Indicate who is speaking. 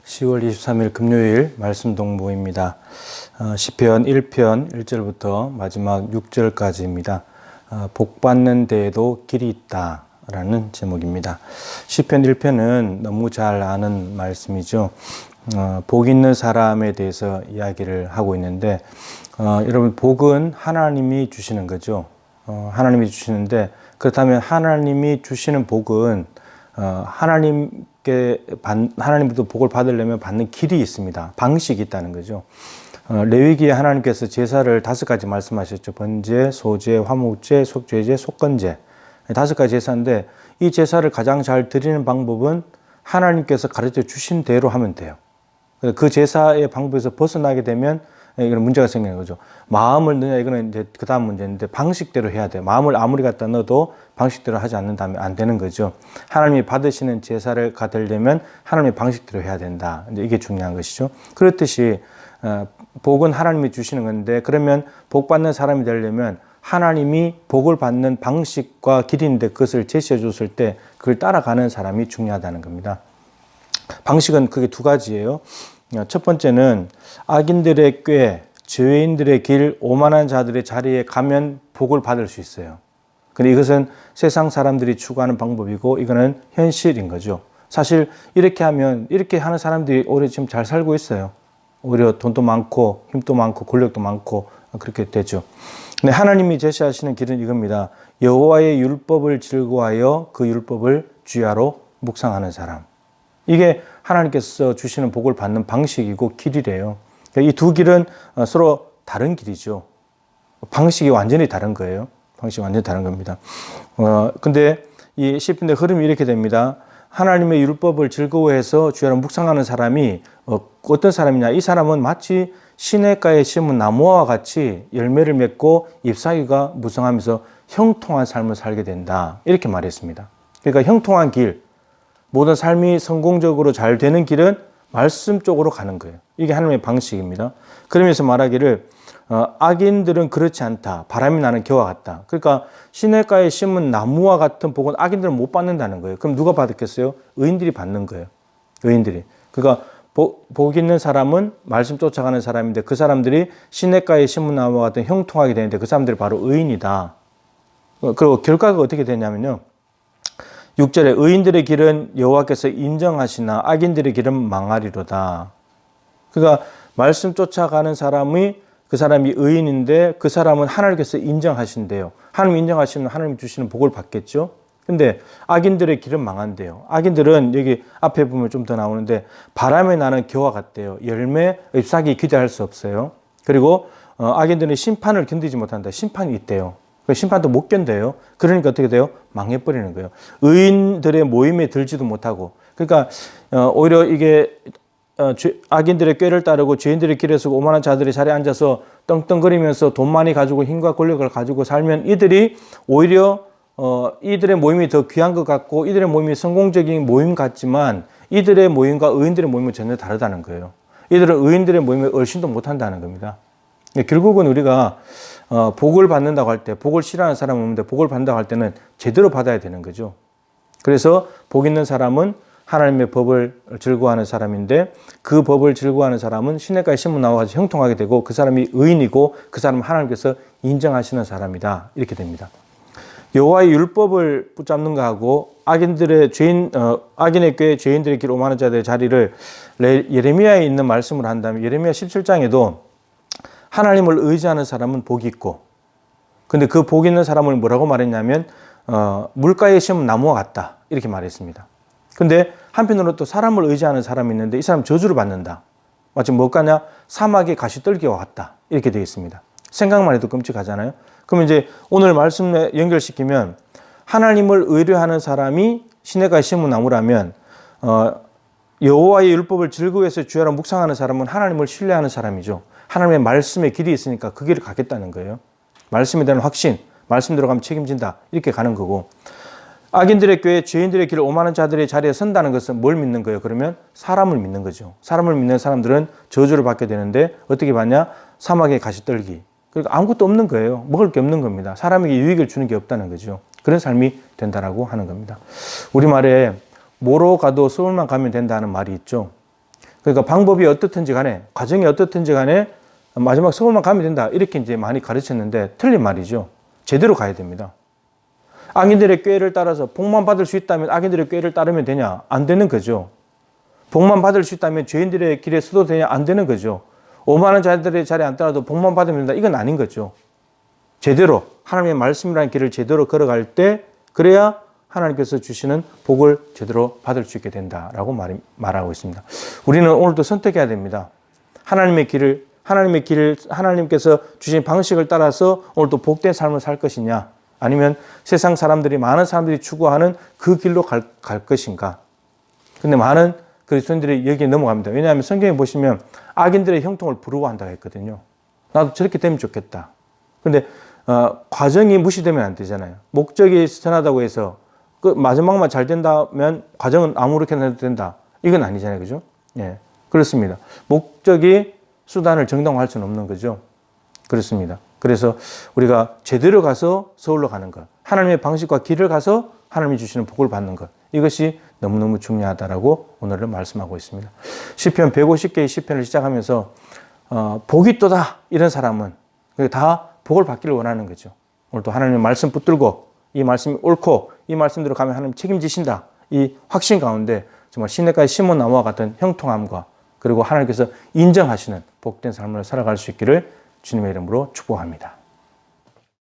Speaker 1: 10월 23일 금요일 말씀 동부입니다. 시편 1편 1절부터 마지막 6절까지입니다. 복 받는 데에도 길이 있다 라는 제목입니다. 시편 1편은 너무 잘 아는 말씀이죠. 복 있는 사람에 대해서 이야기를 하고 있는데 여러분, 복은 하나님이 주시는 거죠. 하나님이 주시는데, 그렇다면 하나님이 주시는 복은 하나님부터 복을 받으려면 받는 길이 있습니다. 방식이 있다는 거죠. 레위기에 하나님께서 제사를 5가지 말씀하셨죠. 번제, 소제, 화목제, 속죄제, 속건제. 5가지 제사인데, 이 제사를 가장 잘 드리는 방법은 하나님께서 가르쳐 주신 대로 하면 돼요. 그 제사의 방법에서 벗어나게 되면 이건 문제가 생기는 거죠. 마음을 넣냐, 이거는 이제 그 다음 문제인데, 방식대로 해야 돼요. 마음을 아무리 갖다 넣어도 방식대로 하지 않는다면 안 되는 거죠. 하나님이 받으시는 제사를 받으려면 하나님의 방식대로 해야 된다. 이제 이게 중요한 것이죠. 그렇듯이 복은 하나님이 주시는 건데, 그러면 복 받는 사람이 되려면 하나님이 복을 받는 방식과 길인데 그것을 제시해 줬을 때 그걸 따라가는 사람이 중요하다는 겁니다. 방식은 크게 2가지예요. 첫 번째는 악인들의 꾀, 죄인들의 길, 오만한 자들의 자리에 가면 복을 받을 수 있어요. 근데 이것은 세상 사람들이 추구하는 방법이고, 이거는 현실인 거죠. 사실 이렇게 하는 사람들이 오히려 지금 잘 살고 있어요. 오히려 돈도 많고 힘도 많고 권력도 많고 그렇게 되죠. 근데 하나님이 제시하시는 길은 이겁니다. 여호와의 율법을 즐거워하여 그 율법을 주야로 묵상하는 사람. 이게 하나님께서 주시는 복을 받는 방식이고 길이래요. 이 2 길은 서로 다른 길이죠. 방식이 완전히 다른 거예요. 방식이 완전히 다른 겁니다. 근데 이 시편의 흐름이 이렇게 됩니다. 하나님의 율법을 즐거워해서 주야로 묵상하는 사람이 어떤 사람이냐? 이 사람은 마치 시냇가에 심은 나무와 같이 열매를 맺고 잎사귀가 무성하면서 형통한 삶을 살게 된다. 이렇게 말했습니다. 그러니까 형통한 길, 모든 삶이 성공적으로 잘 되는 길은 말씀 쪽으로 가는 거예요. 이게 하나님의 방식입니다. 그러면서 말하기를 악인들은 그렇지 않다. 바람이 나는 겨와 같다. 그러니까 시냇가에 심은 나무와 같은 복은 악인들은 못 받는다는 거예요. 그럼 누가 받았겠어요? 의인들이 받는 거예요. 의인들이. 그러니까 복 있는 사람은 말씀 쫓아가는 사람인데, 그 사람들이 시냇가에 심은 나무와 같은 형통하게 되는데 그 사람들이 바로 의인이다. 그리고 결과가 어떻게 되냐면요. 6절에 의인들의 길은 여호와께서 인정하시나 악인들의 길은 망하리로다. 그러니까 말씀 쫓아가는 사람이, 그 사람이 의인인데 그 사람은 하나님께서 인정하신대요. 하나님 인정하시면 하나님 주시는 복을 받겠죠. 근데 악인들의 길은 망한대요. 악인들은 여기 앞에 보면 좀 더 나오는데 바람에 나는 겨와 같대요. 열매, 잎사귀 기대할 수 없어요. 그리고 악인들은 심판을 견디지 못한다. 심판이 있대요. 심판도 못 견뎌요. 그러니까 어떻게 돼요? 망해버리는 거예요. 의인들의 모임에 들지도 못하고. 그러니까 오히려 이게 악인들의 꾀를 따르고 죄인들의 길에서 오만한 자들의 자리에 앉아서 떵떵거리면서 돈 많이 가지고 힘과 권력을 가지고 살면 이들이 오히려 이들의 모임이 더 귀한 것 같고, 이들의 모임이 성공적인 모임 같지만 이들의 모임과 의인들의 모임은 전혀 다르다는 거예요. 이들은 의인들의 모임에 얼씬도 못한다는 겁니다. 결국은 우리가 복을 받는다고 할 때, 복을 싫어하는 사람은 없는데 복을 받는다고 할 때는 제대로 받아야 되는 거죠. 그래서 복 있는 사람은 하나님의 법을 즐거워하는 사람인데, 그 법을 즐거워하는 사람은 시냇가에 심은 나무와 같이 형통하게 되고, 그 사람이 의인이고 그 사람은 하나님께서 인정하시는 사람이다. 이렇게 됩니다. 여호와의 율법을 붙잡는 거하고 악인의 꾀, 죄인들의 길, 오만한 자들의 자리를 예레미야에 있는 말씀을 한다면, 예레미야 17장에도 하나님을 의지하는 사람은 복이 있고, 근데 그 복 있는 사람을 뭐라고 말했냐면 물가에 심은 나무와 같다. 이렇게 말했습니다. 근데 한편으로 또 사람을 의지하는 사람이 있는데 이 사람 저주를 받는다. 마치 뭐가냐? 사막의 가시떨기와 같다. 이렇게 되어 있습니다. 생각만 해도 끔찍하잖아요. 그러면 이제 오늘 말씀에 연결시키면, 하나님을 의뢰하는 사람이 시냇가에 심은 나무라면 여호와의 율법을 즐거워해서 주야로 묵상하는 사람은 하나님을 신뢰하는 사람이죠. 하나님의 말씀에 길이 있으니까 그 길을 가겠다는 거예요. 말씀에 대한 확신, 말씀대로 가면 책임진다. 이렇게 가는 거고, 악인들의 꾀, 죄인들의 길을 오만한 자들의 자리에 선다는 것은 뭘 믿는 거예요? 그러면 사람을 믿는 거죠. 사람을 믿는 사람들은 저주를 받게 되는데 어떻게 받냐? 사막의 가시떨기. 그러니까 아무것도 없는 거예요. 먹을 게 없는 겁니다. 사람에게 유익을 주는 게 없다는 거죠. 그런 삶이 된다라고 하는 겁니다. 우리말에 뭐로 가도 서울만 가면 된다는 말이 있죠. 그러니까 방법이 어떻든지 간에, 과정이 어떻든지 간에 마지막 서울만 가면 된다. 이렇게 이제 많이 가르쳤는데 틀린 말이죠. 제대로 가야 됩니다. 악인들의 꾀를 따라서 복만 받을 수 있다면 악인들의 꾀를 따르면 되냐? 안 되는 거죠. 복만 받을 수 있다면 죄인들의 길에 서도 되냐? 안 되는 거죠. 오만한 자들의 자리에 앉더라도 복만 받으면 된다. 이건 아닌 거죠. 제대로 하나님의 말씀이라는 길을 제대로 걸어갈 때 그래야 하나님께서 주시는 복을 제대로 받을 수 있게 된다라고 말하고 있습니다. 우리는 오늘도 선택해야 됩니다. 하나님의 길을 하나님께서 주신 방식을 따라서 오늘도 복된 삶을 살 것이냐, 아니면 세상 사람들이, 많은 사람들이 추구하는 그 길로 갈 것인가. 근데 많은 그리스도인들이 여기에 넘어갑니다. 왜냐하면 성경에 보시면 악인들의 형통을 부러워한다고 했거든요. 나도 저렇게 되면 좋겠다. 근데 과정이 무시되면 안 되잖아요. 목적이 선하다고 해서 그 마지막만 잘 된다면 과정은 아무렇게나 해도 된다. 이건 아니잖아요. 그죠? 예. 그렇습니다. 목적이 수단을 정당화할 수는 없는 거죠. 그렇습니다. 그래서 우리가 제대로 가서 서울로 가는 것, 하나님의 방식과 길을 가서 하나님이 주시는 복을 받는 것, 이것이 너무너무 중요하다라고 오늘은 말씀하고 있습니다. 시편 150개의 시편을 시작하면서 복이 또다 이런 사람은 다 복을 받기를 원하는 거죠. 오늘도 하나님의 말씀 붙들고 이 말씀이 옳고 이 말씀대로 가면 하나님 책임지신다. 이 확신 가운데 정말 시냇가의 심은 나무와 같은 형통함과 그리고 하나님께서 인정하시는 복된 삶을 살아갈 수 있기를 주님의 이름으로 축복합니다.